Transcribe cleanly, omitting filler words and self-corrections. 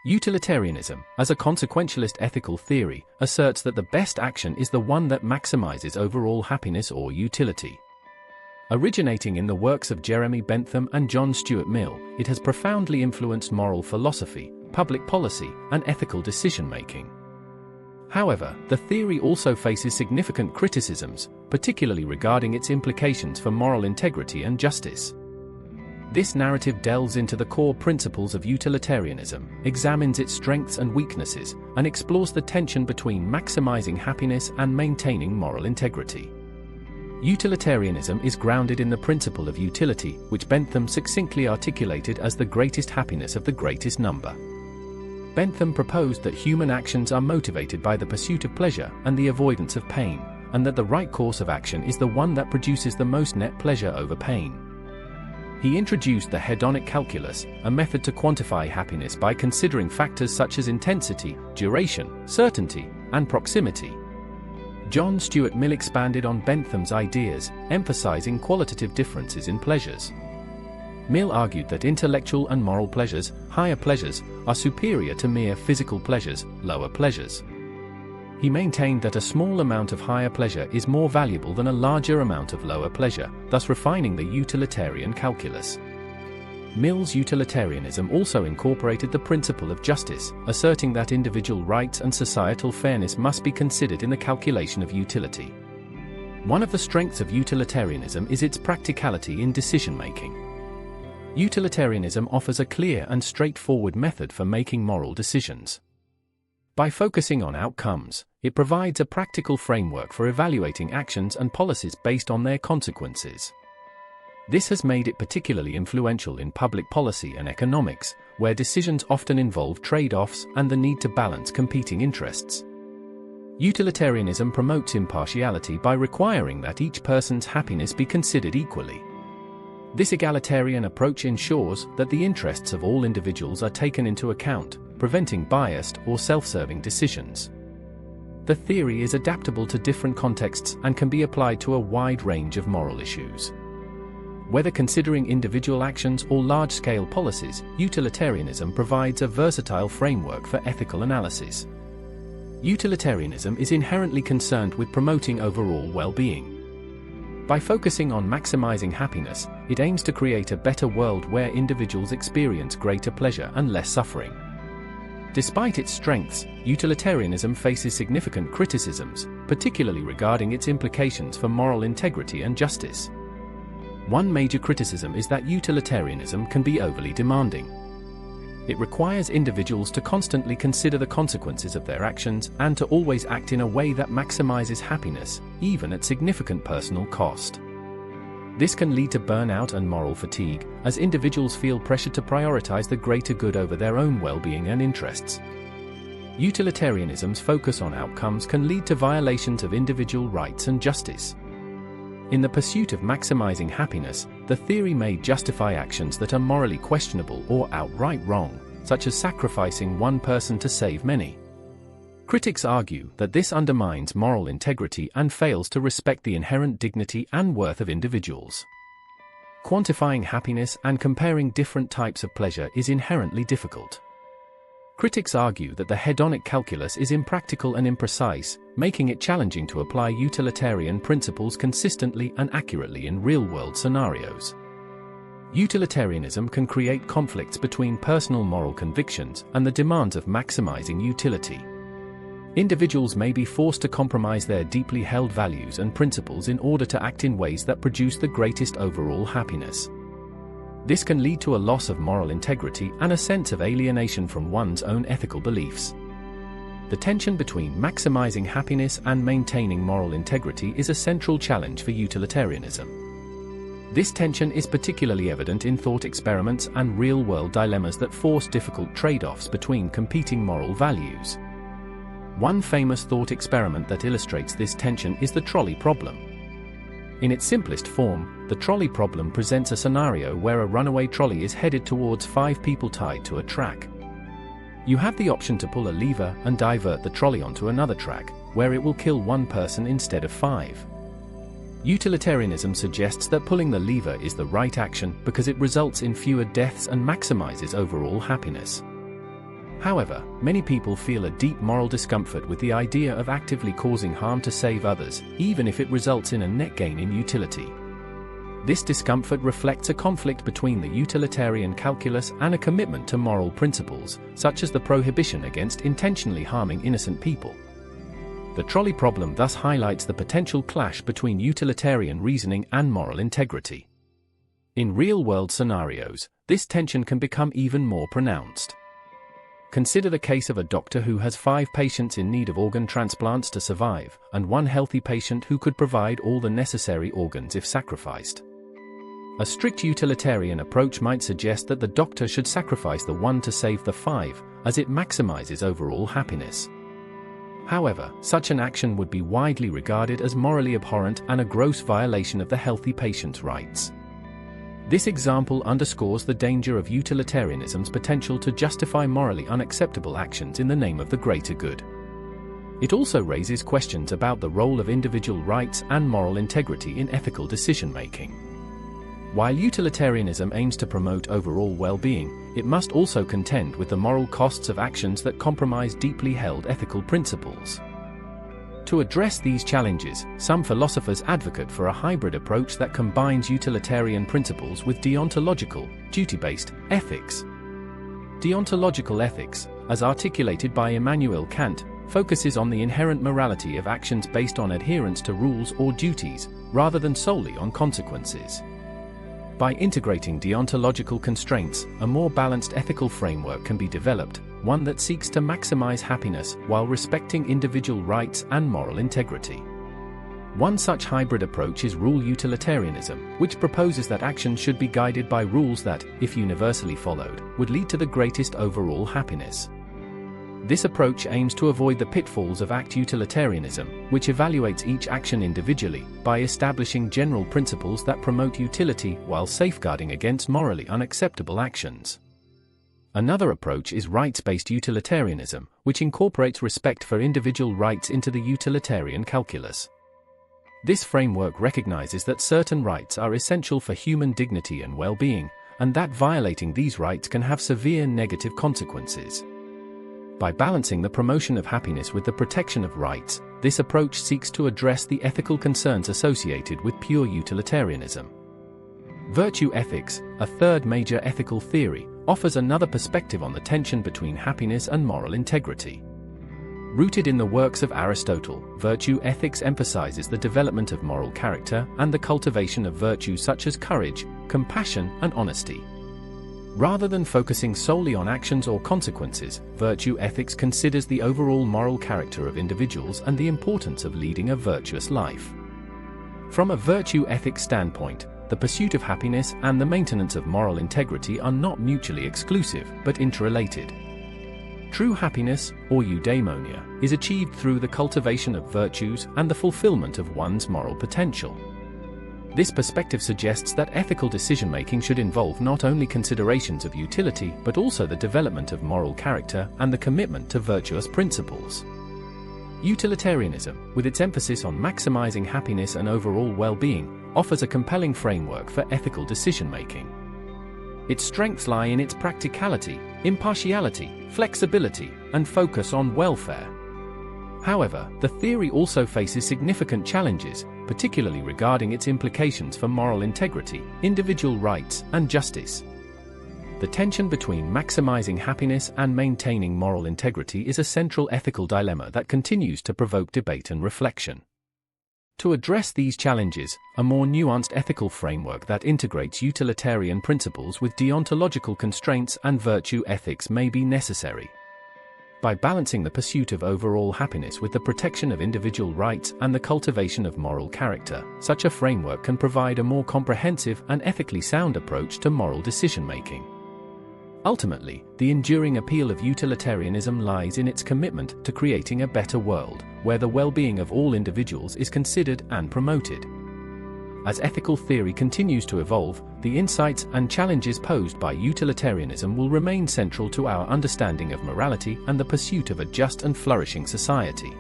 Utilitarianism, as a consequentialist ethical theory, asserts that the best action is the one that maximizes overall happiness or utility. Originating in the works of Jeremy Bentham and John Stuart Mill, it has profoundly influenced moral philosophy, public policy, and ethical decision-making. However, the theory also faces significant criticisms, particularly regarding its implications for moral integrity and justice. This narrative delves into the core principles of utilitarianism, examines its strengths and weaknesses, and explores the tension between maximizing happiness and maintaining moral integrity. Utilitarianism is grounded in the principle of utility, which Bentham succinctly articulated as the greatest happiness of the greatest number. Bentham proposed that human actions are motivated by the pursuit of pleasure and the avoidance of pain, and that the right course of action is the one that produces the most net pleasure over pain. He introduced the hedonic calculus, a method to quantify happiness by considering factors such as intensity, duration, certainty, and proximity. John Stuart Mill expanded on Bentham's ideas, emphasizing qualitative differences in pleasures. Mill argued that intellectual and moral pleasures, higher pleasures, are superior to mere physical pleasures, lower pleasures. He maintained that a small amount of higher pleasure is more valuable than a larger amount of lower pleasure, thus refining the utilitarian calculus. Mill's utilitarianism also incorporated the principle of justice, asserting that individual rights and societal fairness must be considered in the calculation of utility. One of the strengths of utilitarianism is its practicality in decision-making. Utilitarianism offers a clear and straightforward method for making moral decisions. By focusing on outcomes, it provides a practical framework for evaluating actions and policies based on their consequences. This has made it particularly influential in public policy and economics, where decisions often involve trade-offs and the need to balance competing interests. Utilitarianism promotes impartiality by requiring that each person's happiness be considered equally. This egalitarian approach ensures that the interests of all individuals are taken into account, preventing biased or self-serving decisions. The theory is adaptable to different contexts and can be applied to a wide range of moral issues. Whether considering individual actions or large-scale policies, utilitarianism provides a versatile framework for ethical analysis. Utilitarianism is inherently concerned with promoting overall well-being. By focusing on maximizing happiness, it aims to create a better world where individuals experience greater pleasure and less suffering. Despite its strengths, utilitarianism faces significant criticisms, particularly regarding its implications for moral integrity and justice. One major criticism is that utilitarianism can be overly demanding. It requires individuals to constantly consider the consequences of their actions and to always act in a way that maximizes happiness, even at significant personal cost. This can lead to burnout and moral fatigue, as individuals feel pressured to prioritize the greater good over their own well-being and interests. Utilitarianism's focus on outcomes can lead to violations of individual rights and justice. In the pursuit of maximizing happiness, the theory may justify actions that are morally questionable or outright wrong, such as sacrificing one person to save many. Critics argue that this undermines moral integrity and fails to respect the inherent dignity and worth of individuals. Quantifying happiness and comparing different types of pleasure is inherently difficult. Critics argue that the hedonic calculus is impractical and imprecise, making it challenging to apply utilitarian principles consistently and accurately in real-world scenarios. Utilitarianism can create conflicts between personal moral convictions and the demands of maximizing utility. Individuals may be forced to compromise their deeply held values and principles in order to act in ways that produce the greatest overall happiness. This can lead to a loss of moral integrity and a sense of alienation from one's own ethical beliefs. The tension between maximizing happiness and maintaining moral integrity is a central challenge for utilitarianism. This tension is particularly evident in thought experiments and real-world dilemmas that force difficult trade-offs between competing moral values. One famous thought experiment that illustrates this tension is the trolley problem. In its simplest form, the trolley problem presents a scenario where a runaway trolley is headed towards 5 people tied to a track. You have the option to pull a lever and divert the trolley onto another track, where it will kill 1 person instead of 5. Utilitarianism suggests that pulling the lever is the right action because it results in fewer deaths and maximizes overall happiness. However, many people feel a deep moral discomfort with the idea of actively causing harm to save others, even if it results in a net gain in utility. This discomfort reflects a conflict between the utilitarian calculus and a commitment to moral principles, such as the prohibition against intentionally harming innocent people. The trolley problem thus highlights the potential clash between utilitarian reasoning and moral integrity. In real-world scenarios, this tension can become even more pronounced. Consider the case of a doctor who has 5 patients in need of organ transplants to survive, and 1 healthy patient who could provide all the necessary organs if sacrificed. A strict utilitarian approach might suggest that the doctor should sacrifice the 1 to save the 5, as it maximizes overall happiness. However, such an action would be widely regarded as morally abhorrent and a gross violation of the healthy patient's rights. This example underscores the danger of utilitarianism's potential to justify morally unacceptable actions in the name of the greater good. It also raises questions about the role of individual rights and moral integrity in ethical decision-making. While utilitarianism aims to promote overall well-being, it must also contend with the moral costs of actions that compromise deeply held ethical principles. To address these challenges, some philosophers advocate for a hybrid approach that combines utilitarian principles with deontological, duty-based ethics. Deontological ethics, as articulated by Immanuel Kant, focuses on the inherent morality of actions based on adherence to rules or duties, rather than solely on consequences. By integrating deontological constraints, a more balanced ethical framework can be developed, one that seeks to maximize happiness while respecting individual rights and moral integrity. One such hybrid approach is rule utilitarianism, which proposes that actions should be guided by rules that, if universally followed, would lead to the greatest overall happiness. This approach aims to avoid the pitfalls of act utilitarianism, which evaluates each action individually, by establishing general principles that promote utility while safeguarding against morally unacceptable actions. Another approach is rights-based utilitarianism, which incorporates respect for individual rights into the utilitarian calculus. This framework recognizes that certain rights are essential for human dignity and well-being, and that violating these rights can have severe negative consequences. By balancing the promotion of happiness with the protection of rights, this approach seeks to address the ethical concerns associated with pure utilitarianism. Virtue ethics, a third major ethical theory, offers another perspective on the tension between happiness and moral integrity. Rooted in the works of Aristotle, virtue ethics emphasizes the development of moral character and the cultivation of virtues such as courage, compassion, and honesty. Rather than focusing solely on actions or consequences, virtue ethics considers the overall moral character of individuals and the importance of leading a virtuous life. From a virtue ethics standpoint, the pursuit of happiness and the maintenance of moral integrity are not mutually exclusive, but interrelated. True happiness, or eudaimonia, is achieved through the cultivation of virtues and the fulfillment of one's moral potential. This perspective suggests that ethical decision-making should involve not only considerations of utility but also the development of moral character and the commitment to virtuous principles. Utilitarianism, with its emphasis on maximizing happiness and overall well-being, offers a compelling framework for ethical decision-making. Its strengths lie in its practicality, impartiality, flexibility, and focus on welfare. However, the theory also faces significant challenges, particularly regarding its implications for moral integrity, individual rights, and justice. The tension between maximizing happiness and maintaining moral integrity is a central ethical dilemma that continues to provoke debate and reflection. To address these challenges, a more nuanced ethical framework that integrates utilitarian principles with deontological constraints and virtue ethics may be necessary. By balancing the pursuit of overall happiness with the protection of individual rights and the cultivation of moral character, such a framework can provide a more comprehensive and ethically sound approach to moral decision-making. Ultimately, the enduring appeal of utilitarianism lies in its commitment to creating a better world, where the well-being of all individuals is considered and promoted. As ethical theory continues to evolve, the insights and challenges posed by utilitarianism will remain central to our understanding of morality and the pursuit of a just and flourishing society.